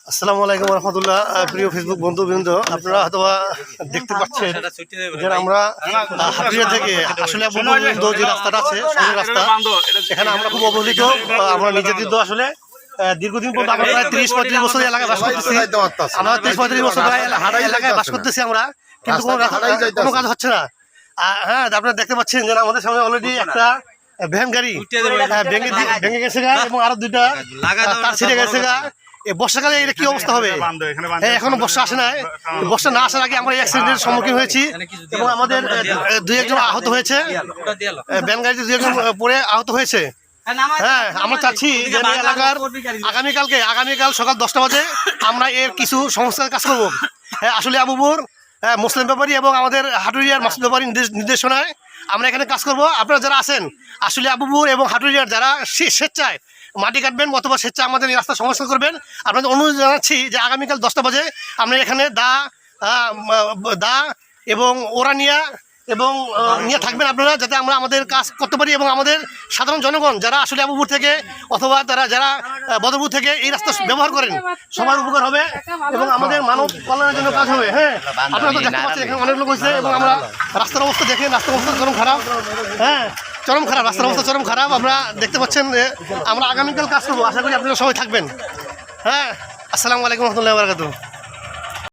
আসসালামু আলাইকুম রহমতুল্লাহ। প্রিয় ফেসবুক বন্ধুবৃন্দ, আপনারা হয়তো দেখতে পাচ্ছেন যে আমরা হাটিয়া থেকে আসলে যে রাস্তাটা আছে সেই রাস্তা, এখানে আমরা খুব অবহেলিত। আমরা নিজেদের তো আসলে দীর্ঘদিন পর্যন্ত আমরা প্রায় 30-35 বছর এলাকায় বাস করতেছি। আমরা 30-35 বছর এলাকায় বাস করতেছি আমরা, কিন্তু কোনো কাজ হচ্ছে না। হ্যাঁ, আপনারা দেখতে পাচ্ছেন যে আমাদের সামনে অলরেডি একটা ভ্যান গাড়ি ভেঙে গেছে গা, এবং আরো দুইটা তার ছিঁড়ে গেছে গা। বর্ষাকালে এটা কি অবস্থা হবে? এখনো বর্ষা আসে না। বর্ষা না আসার আগে আমরা এই অ্যাক্সিডেন্টের সম্মুখীন হয়েছি এবং আমাদের 2-1 আহত হয়েছে। ভ্যান গাড়িতে 2-1 পরে আহত হয়েছে। হ্যাঁ, আমরা চাচ্ছি যে এলাকার আগামীকাল সকাল 10টা বাজে আমরা এর কিছু সংস্কার কাজ করবো। আসলে আবুপুর মুসলিম ব্যাপারী এবং আমাদের হাটুরিয়ার মুসলিম ব্যাপারী নির্দেশনায় আমরা এখানে কাজ করব। আপনারা যারা আছেন আসলে আবুপুর এবং হাটুরিয়ার, যারা স্বেচ্ছায় মাটি কাটবেন অথবা স্বেচ্ছায় আমাদের এই রাস্তা সংস্কার করবেন, আপনাদের অনুরোধ জানাচ্ছি যে আগামীকাল 10টা বাজে আমরা এখানে দা এবং ওরানিয়া এবং নিয়ে থাকবেন আপনারা, যাতে আমরা আমাদের কাজ করতে পারি এবং আমাদের সাধারণ জনগণ যারা আসলে আবুপুর থেকে অথবা যারা বদরপুর থেকে এই রাস্তা ব্যবহার করেন সবার উপকার হবে এবং আমাদের মানব কল্যাণের জন্য কাজ হবে। হ্যাঁ, আপনারা তো দেখতে পাচ্ছেন এখানে অনেক লোক হয়েছে এবং আমরা রাস্তার অবস্থা দেখেন, রাস্তার অবস্থা চরম খারাপ। হ্যাঁ, চরম খারাপ, রাস্তার অবস্থা চরম খারাপ। আমরা দেখতে পাচ্ছেন আমরা আগামীকাল কাজ করবো। আশা করি আপনারা সবাই থাকবেন। হ্যাঁ, আসসালামু আলাইকুম রহমতুল্লাহি ওয়া বারাকাতুহু।